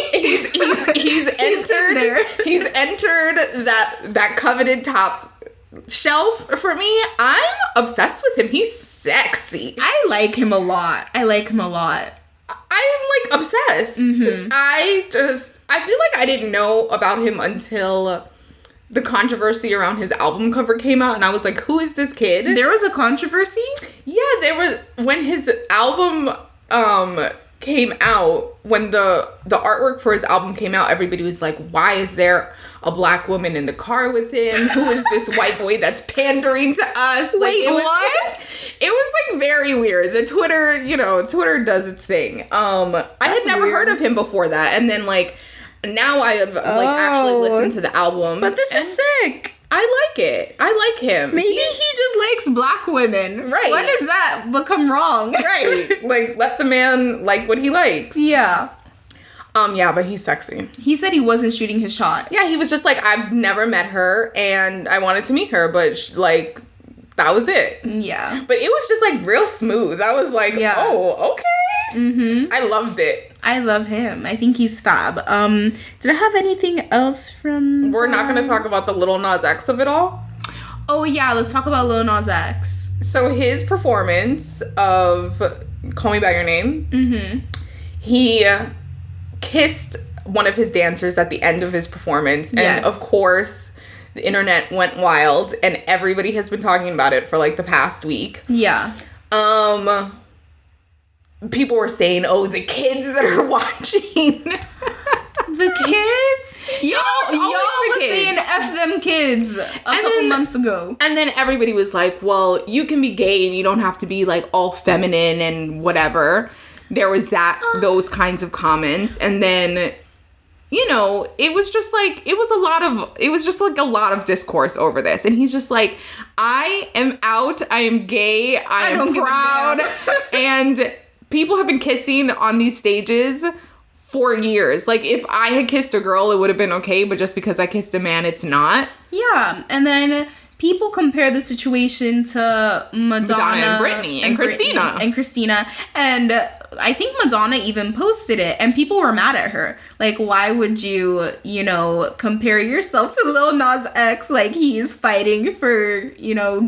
He's entered that coveted top shelf for me. I'm obsessed with him. He's sexy. I like him a lot. I'm like obsessed. Mm-hmm. I feel like I didn't know about him until the controversy around his album cover came out, and I was like, who is this kid? There was a controversy? Yeah, there was. When his album came out, when the artwork for his album came out, everybody was like, why is there a black woman in the car with him? Who is this white boy that's pandering to us? Wait, what? It was like very weird. The Twitter does its thing. I had never heard of him before that, and then like now I have actually listened to the album. But this is sick. I like it. I like him. Maybe he just likes black women. Right. When does that become wrong? Right. Like, let the man like what he likes. Yeah. Yeah, but he's sexy. He said he wasn't shooting his shot. Yeah, he was just like, I've never met her, and I wanted to meet her, but that was it. Yeah. But it was just like real smooth. I was like, oh, okay. Mm-hmm. I loved it. I love him. I think he's fab. Did I have anything else from We're not going to talk about the Lil Nas X of it all? Oh, yeah. Let's talk about Lil Nas X. So his performance of Call Me By Your Name, mm-hmm. he kissed one of his dancers at the end of his performance. And of course, the internet went wild, and everybody has been talking about it for like the past week. Yeah. People were saying, oh, the kids that are watching. The kids? Y'all was saying F them kids a couple months ago. And then everybody was like, well, you can be gay and you don't have to be like all feminine and whatever. There was those kinds of comments. And then, it was just like, it was just like a lot of discourse over this. And he's just like, I am out. I am gay. I am proud. And people have been kissing on these stages for years. Like, if I had kissed a girl, it would have been okay, but just because I kissed a man, it's not. Yeah, and then people compare the situation to Madonna and Britney and Christina. And I think Madonna even posted it, and people were mad at her. Like, why would you, compare yourself to Lil Nas X? Like, he's fighting for,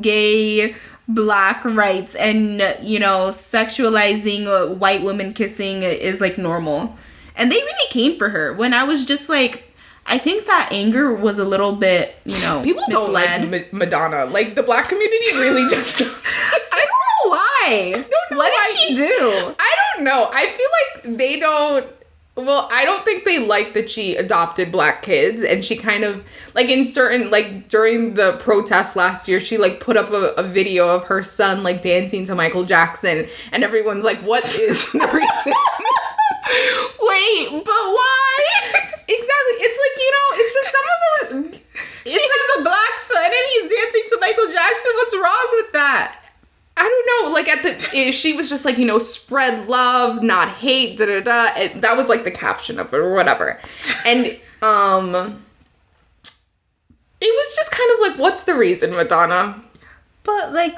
gay black rights, and sexualizing white women kissing is like normal. And they really came for her when I was just like, I think that anger was a little bit, people don't like Madonna. Like, the black community really just I don't know why. What did she do? I don't know. I feel like they don't. Well, I don't think they like that she adopted black kids, and she kind of, like, in certain, like, during the protest last year, she, like, put up a video of her son, like, dancing to Michael Jackson, and everyone's like, what is the reason? Wait, but why? Exactly. It's like, it's just some of the... She has a black son, and she was just like, you know, spread love, not hate, da da da. That was like the caption of it or whatever. And it was just kind of like, what's the reason, Madonna? But like,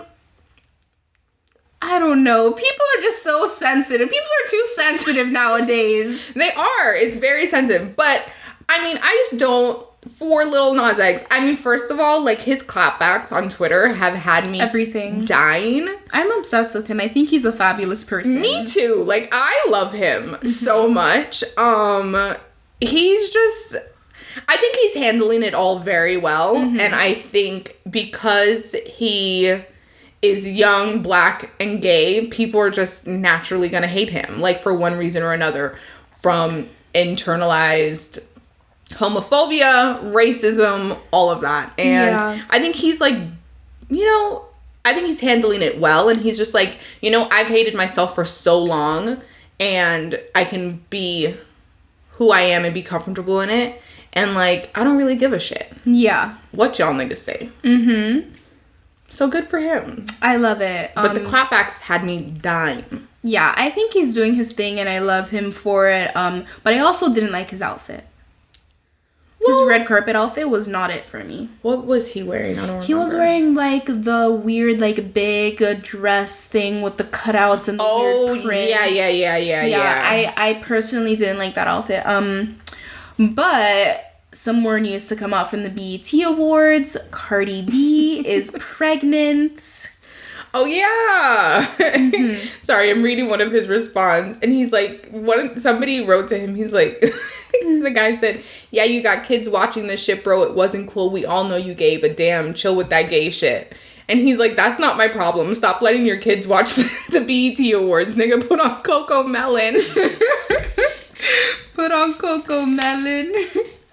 I don't know. People are just so sensitive. People are too sensitive nowadays. They are. It's very sensitive. But I mean, I just don't. For Lil Nas X, I mean, first of all, like, his clapbacks on Twitter have had me dying. I'm obsessed with him. I think he's a fabulous person. Me too. Like, I love him so much. He's just, I think he's handling it all very well. And I think because he is young, black, and gay, people are just naturally gonna hate him, like, for one reason or another, from internalized homophobia, racism, all of that. And I think he's like, you know, I think he's handling it well. And he's just like, you know, I've hated myself for so long and I can be who I am and be comfortable in it. And like, I don't really give a shit. Yeah. What y'all niggas say. So good for him. I love it. But the clapbacks had me dying. Yeah, I think he's doing his thing and I love him for it. But I also didn't like his outfit. His red carpet outfit was not it for me. What was he wearing? I don't remember. He was wearing, like, the weird, like, big dress thing with the cutouts and the weird print. Yeah. I personally didn't like that outfit. But some more news to come out from the BET Awards. Cardi B is pregnant. Oh, yeah. Sorry, I'm reading one of his response. And he's like, somebody wrote to him. He's like, the guy said, yeah, you got kids watching this shit, bro. It wasn't cool. We all know you gay, but damn, chill with that gay shit. And he's like, that's not my problem. Stop letting your kids watch the BET Awards. Nigga, put on Coco Melon. Put on Coco Melon.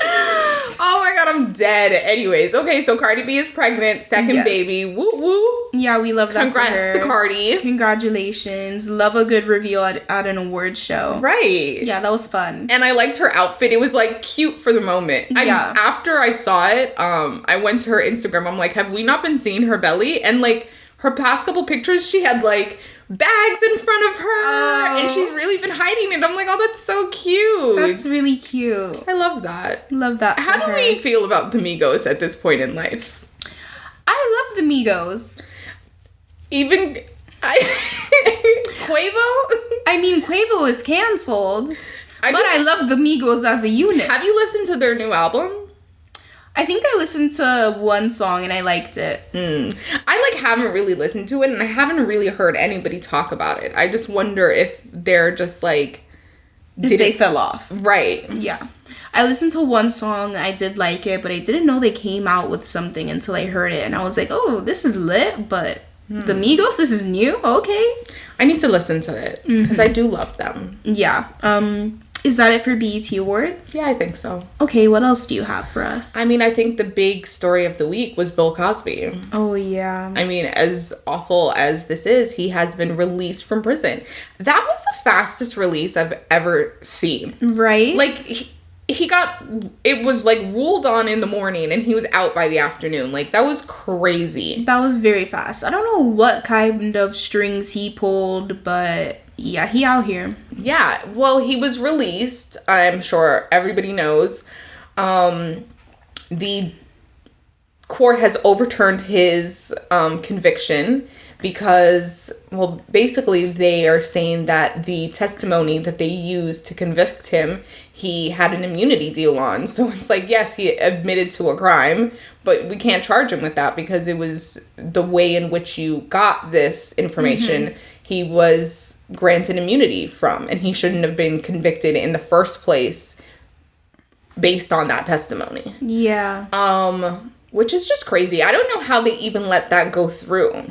Oh my god, I'm dead. Anyways, okay, so Cardi B is pregnant, second baby. Woo woo. Yeah, we love that. Congrats to Cardi. Congratulations. Love a good reveal at an award show. Right. Yeah, that was fun. And I liked her outfit. It was like cute for the moment. After I saw it, I went to her Instagram. I'm like, have we not been seeing her belly? And like her past couple pictures, she had like bags in front of her and she's really been hiding it. I'm like, oh, that's so cute. That's really cute. I love that. Love that. How do we feel about the Migos at this point in life? I love the Migos. Even Quavo? I mean, Quavo is canceled, but I love the Migos as a unit. Have you listened to their new album? I think I listened to one song and I liked it. I haven't really listened to it and I haven't really heard anybody talk about it. I just wonder if they're just like... If they fell off. Right. Yeah. I listened to one song, I did like it, but I didn't know they came out with something until I heard it. And I was like, oh, this is lit, but the Migos, this is new? Okay. I need to listen to it because I do love them. Yeah. Is that it for BET Awards? Yeah, I think so. Okay, what else do you have for us? I mean, I think the big story of the week was Bill Cosby. Oh, yeah. I mean, as awful as this is, he has been released from prison. That was the fastest release I've ever seen. Right? Like, he got, it was like ruled on in the morning and he was out by the afternoon. Like, that was crazy. That was very fast. I don't know what kind of strings he pulled, but... yeah, he out here. Yeah, well, he was released. I'm sure everybody knows. The court has overturned his conviction because, well, basically they are saying that the testimony that they used to convict him, he had an immunity deal on. So it's like, yes, he admitted to a crime, but we can't charge him with that because it was the way in which you got this information. He was granted immunity from, and he shouldn't have been convicted in the first place based on that testimony. Yeah. Which is just crazy. I don't know how they even let that go through,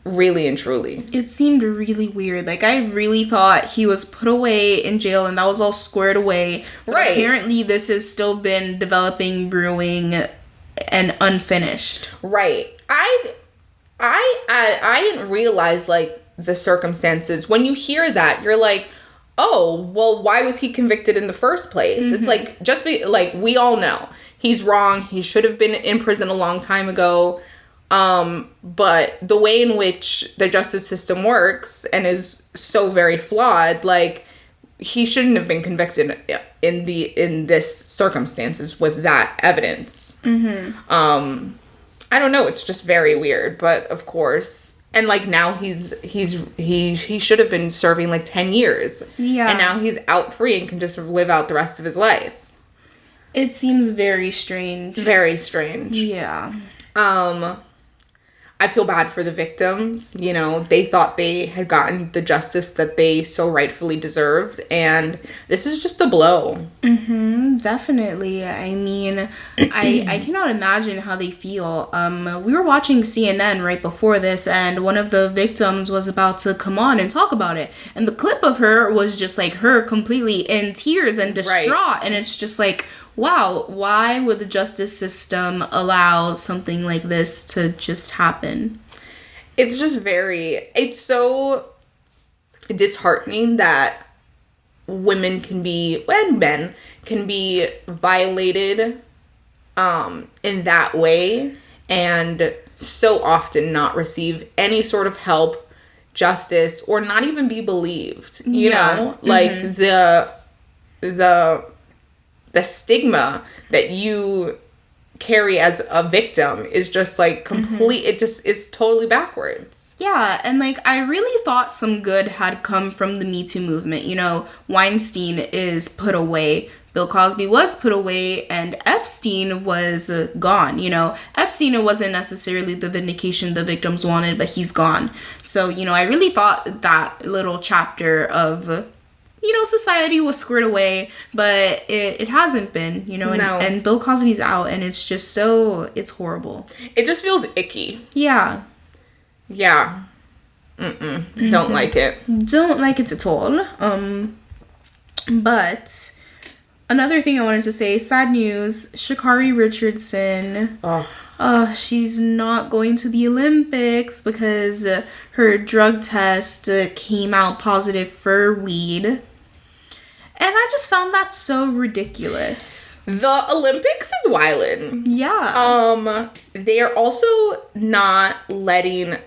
really and truly. It seemed really weird. Like, I really thought he was put away in jail and that was all squared away. But right. Apparently this has still been developing, brewing, and unfinished. Right. I didn't realize, like, the circumstances. When you hear that, you're like, oh, well, why was he convicted in the first place? It's like, we all know he's wrong. He should have been in prison a long time ago. But the way in which the justice system works and is so very flawed, like, he shouldn't have been convicted in this circumstances with that evidence. I don't know, it's just very weird, but of course, and like now he should have been serving like 10 years. Yeah. And now he's out free and can just live out the rest of his life. It seems very strange. Very strange. Yeah. I feel bad for the victims. You know, they thought they had gotten the justice that they so rightfully deserved, and this is just a blow. Definitely. I mean, I cannot imagine how they feel. We were watching CNN right before this, and one of the victims was about to come on and talk about it, and the clip of her was just like her completely in tears and distraught, right. And it's just like, wow, why would the justice system allow something like this to just happen? It's so disheartening that women can be, and men can be violated in that way and so often not receive any sort of help, justice, or not even be believed. You know? Like, the stigma that you carry as a victim is just like complete. It just is totally backwards. Yeah, and like I really thought some good had come from the Me Too movement. You know, Weinstein is put away, Bill Cosby was put away, and Epstein was gone. You know, Epstein, it wasn't necessarily the vindication the victims wanted, but he's gone. So, you know, I really thought that little chapter of, you know, society was squared away, but it hasn't been, you know, and Bill Cosby's out, and it's just so, it's horrible. It just feels icky. Yeah. Yeah. Don't like it. Don't like it at all. But another thing I wanted to say, sad news, Sha'Carri Richardson. She's not going to the Olympics because her drug test came out positive for weed. And I just found that so ridiculous. The Olympics is wildin'. Yeah. They're also not letting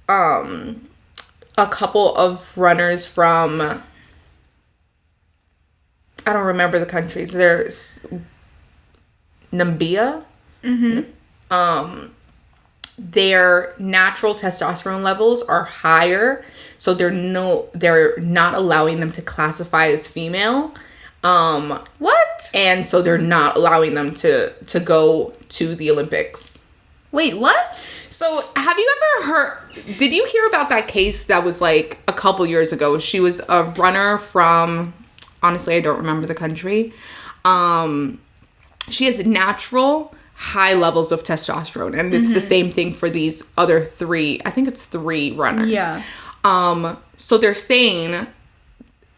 a couple of runners from, I don't remember the countries. There's Namibia. Their natural testosterone levels are higher, so they're not allowing them to classify as female. What? And so they're not allowing them to go to the Olympics. Wait, what? So have you ever did you hear about that case that was like a couple years ago? She was a runner from, honestly, I don't remember the country. She has natural high levels of testosterone, and it's the same thing for these other three. I think it's 3 runners. Yeah. So they're saying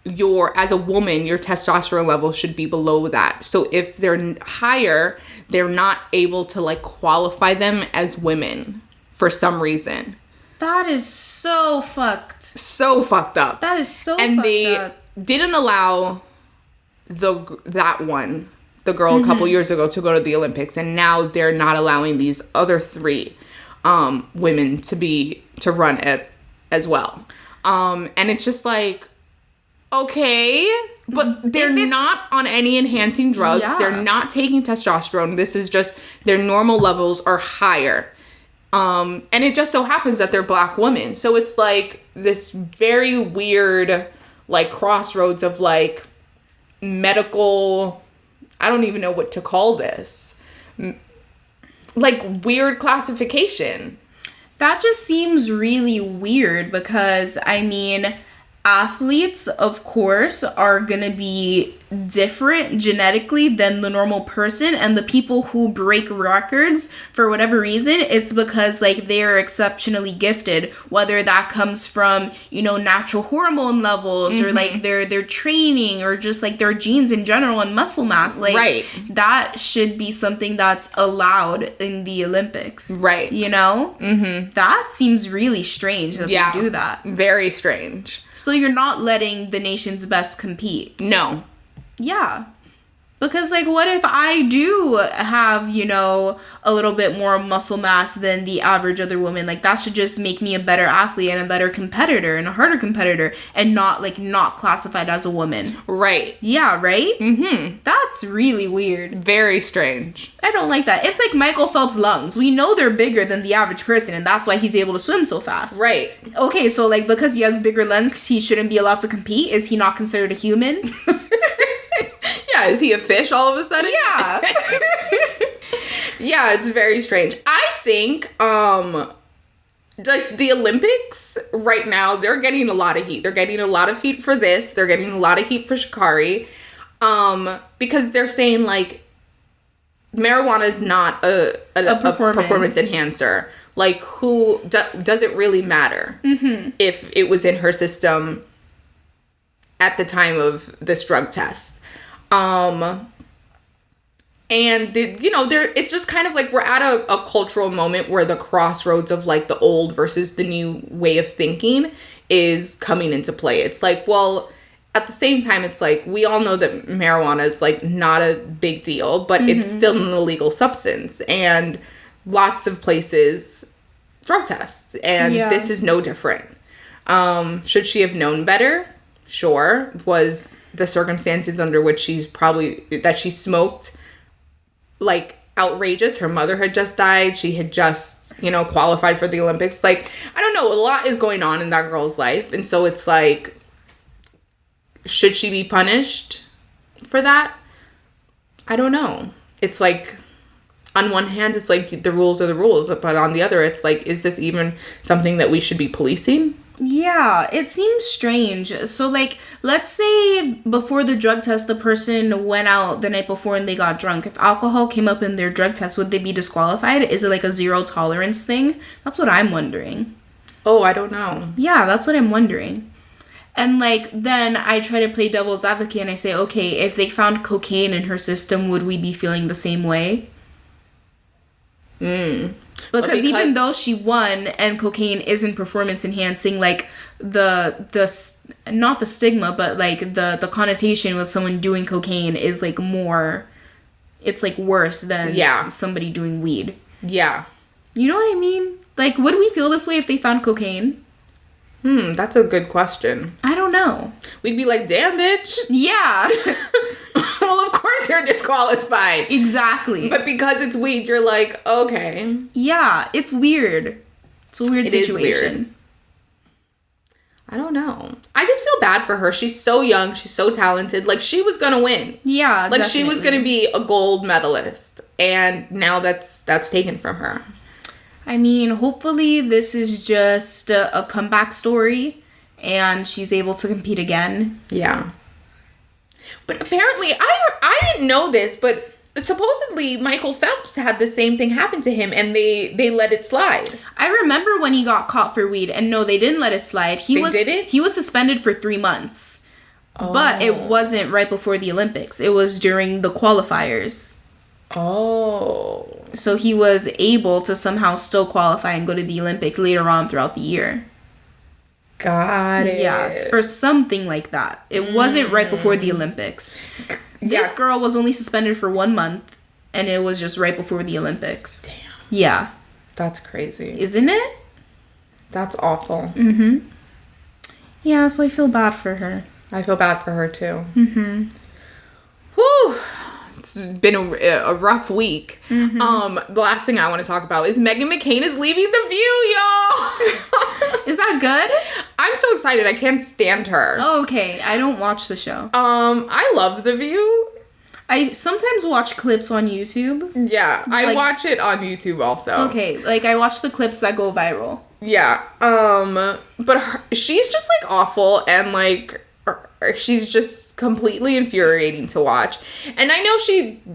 as a woman, your testosterone level should be below that. So if they're higher, they're not able to like qualify them as women for some reason. That is so fucked. So fucked up. That is so fucked up. And they didn't allow the girl a couple years ago to go to the Olympics, and now they're not allowing these other 3 women to run it as well. And it's just like, okay, but they're not on any enhancing drugs. Yeah. They're not taking testosterone. This is just their normal levels are higher. And it just so happens that they're Black women. So it's like this very weird like crossroads of like medical, I don't even know what to call this, like weird classification. That just seems really weird because, I mean, athletes, of course, are going to be different genetically than the normal person, and the people who break records, for whatever reason, it's because, like, they're exceptionally gifted, whether that comes from, you know, natural hormone levels or, like, their training or just, like, their genes in general and muscle mass. Like, right. That should be something that's allowed in the Olympics. Right. You know? That seems really strange that they do that. Very strange. So you're not letting the nation's best compete. No. Yeah. Because, like, what if I do have, you know, a little bit more muscle mass than the average other woman? Like, that should just make me a better athlete and a better competitor and a harder competitor and not, like, not classified as a woman. Right. Yeah, right? Mm-hmm. That's really weird. Very strange. I don't like that. It's like Michael Phelps' lungs. We know they're bigger than the average person, and that's why he's able to swim so fast. Right. Okay, so, like, because he has bigger lungs, he shouldn't be allowed to compete? Is he not considered a human? Yeah, is he a fish all of a sudden? Yeah. Yeah, it's very strange. I think like the Olympics right now, they're getting a lot of heat. They're getting a lot of heat for this. They're getting a lot of heat for Sha'Carri. Because they're saying like marijuana is not a performance enhancer. Like does it really matter if it was in her system at the time of this drug test? And it's just kind of like we're at a cultural moment where the crossroads of like the old versus the new way of thinking is coming into play. It's like, well, at the same time, it's like we all know that marijuana is like not a big deal, but it's still an illegal substance, and lots of places drug tests, and this is no different. Should she have known better? Sure. Was the circumstances under which she smoked like outrageous? Her mother had just died. She had just, qualified for the Olympics. Like, I don't know. A lot is going on in that girl's life. And so it's like, should she be punished for that? I don't know. It's like, on one hand, it's like the rules are the rules. But on the other, it's like, is this even something that we should be policing? Yeah, it seems strange. So, like, let's say before the drug test, the person went out the night before and they got drunk. If alcohol came up in their drug test, would they be disqualified? Is it like a zero tolerance thing? That's what I'm wondering. Oh, I don't know. Yeah, that's what I'm wondering. And, like, then I try to play devil's advocate and I say, okay, if they found cocaine in her system, would we be feeling the same way? Because even though she won and cocaine isn't performance enhancing, like the not the stigma, but like the connotation with someone doing cocaine is like more, it's like worse than somebody doing weed. Yeah. You know what I mean? Like, would we feel this way if they found cocaine? That's a good question. I don't know. We'd be like, damn, bitch. Yeah. Well, of course you're disqualified. Exactly. But because it's weed, you're like, okay. Yeah, it's weird. It's a weird situation. Is weird. I don't know. I just feel bad for her. She's so young. She's so talented. Like, she was going to win. Yeah, like, definitely. She was going to be a gold medalist. And now that's taken from her. I mean, hopefully this is just a comeback story and she's able to compete again. Yeah. But apparently, I didn't know this, but supposedly Michael Phelps had the same thing happen to him and they let it slide. I remember when he got caught for weed, and no, they didn't let it slide. He was suspended for 3 months. Oh. But it wasn't right before the Olympics. It was during the qualifiers. Oh. So he was able to somehow still qualify and go to the Olympics later on throughout the year. Got it. Yes, or something like that. It wasn't right before the Olympics. This girl was only suspended for 1 month, and it was just right before the Olympics. Damn. Yeah. That's crazy. Isn't it? That's awful. Mm-hmm. Yeah, so I feel bad for her. I feel bad for her, too. Mm-hmm. Whew. It's been a rough week. Mm-hmm. The last thing I want to talk about is Meghan McCain is leaving The View, y'all. Is that good? I'm so excited. I can't stand her. Oh, okay. I don't watch the show. I love The View. I sometimes watch clips on YouTube. Yeah, I watch it on YouTube also. Okay, like I watch the clips that go viral. Yeah. But she's just like awful, and like she's just completely infuriating to watch. And I know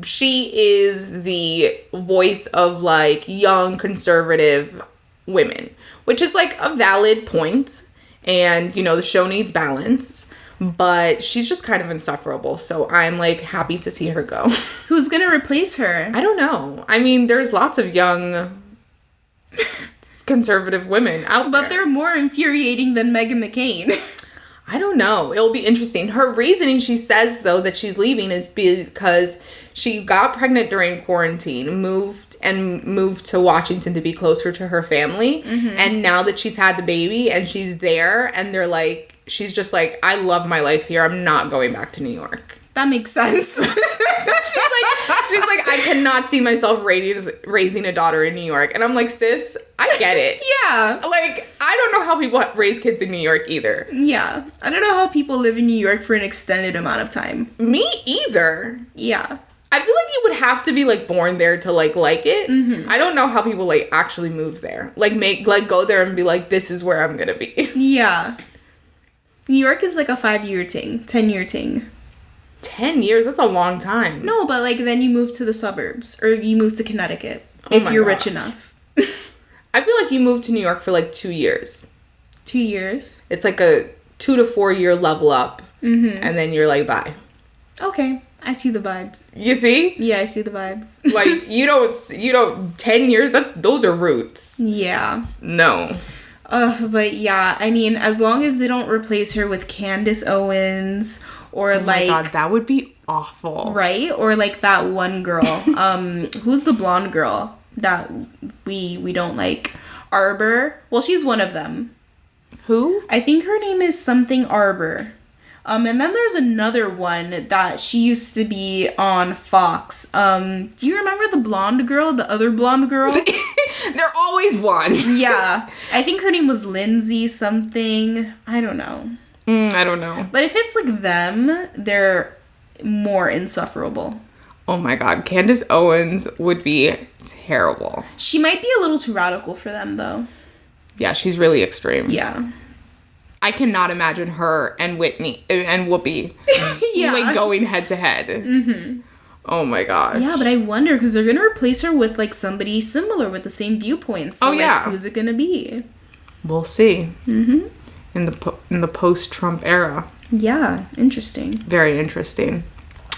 she is the voice of like young conservative women, which is like a valid point. And the show needs balance, but she's just kind of insufferable. So I'm like happy to see her go. Who's gonna replace her? I don't know. I mean, there's lots of young conservative women out there. But they're more infuriating than Meghan McCain. I don't know. It'll be interesting. Her reasoning, she says, though, that she's leaving is because she got pregnant during quarantine, moved to Washington to be closer to her family. Mm-hmm. And now that she's had the baby and she's there and they're like, she's just like, I love my life here. I'm not going back to New York. That makes sense. she's like, I cannot see myself raising a daughter in New York. And I'm like, sis, I get it. Yeah. Like, I don't know how people raise kids in New York either. Yeah. I don't know how people live in New York for an extended amount of time. Me either. Yeah. I feel like you would have to be, like, born there to, like it. Mm-hmm. I don't know how people, like, actually move there. Like, go there and be like, this is where I'm gonna be. Yeah. New York is, like, a 5-year ting, 10-year ting. 10 years? That's a long time. No, but, like, then you move to the suburbs. Or you move to Connecticut. If you're rich enough. I feel like you moved to New York for, like, 2 years. 2 years? It's, like, a 2 to 4 year level up. Mm-hmm. And then you're like, bye. Okay. I see the vibes. You see? Yeah, I see the vibes. Like, you don't, 10 years, those are roots. Yeah. No. But yeah, I mean, as long as they don't replace her with Candace Owens or oh my God, that would be awful. Right? Or like that one girl. Who's the blonde girl that we don't like? Arbor? Well, she's one of them. Who? I think her name is something Arbor. And then there's another one that she used to be on Fox. Do you remember the blonde girl? The other blonde girl? They're always one. Yeah. I think her name was Lindsay something. I don't know. I don't know. But if it's like them, they're more insufferable. Oh my God. Candace Owens would be terrible. She might be a little too radical for them, though. Yeah, she's really extreme. Yeah. I cannot imagine her and Whitney and Whoopi yeah. like going head to head. Mm-hmm. Oh my gosh. Yeah, but I wonder because they're gonna replace her with like somebody similar with the same viewpoints. So, yeah. Who's it gonna be? We'll see. Mm-hmm. In the post-Trump era. Yeah, interesting. Very interesting.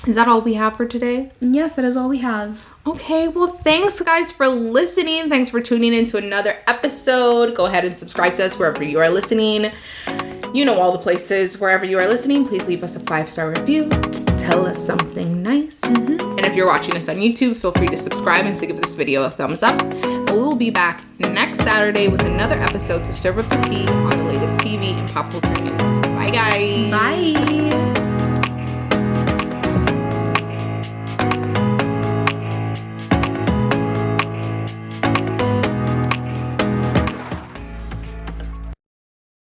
Is that all we have for today? Yes, that is all we have. Okay, well, thanks, guys, for listening. Thanks for tuning into another episode. Go ahead and subscribe to us wherever you are listening. You know all the places. Wherever you are listening, please leave us a 5-star review. Tell us something nice. Mm-hmm. And if you're watching us on YouTube, feel free to subscribe and to give this video a thumbs up. And we will be back next Saturday with another episode to serve up the tea on the latest TV and pop culture news. Bye, guys. Bye.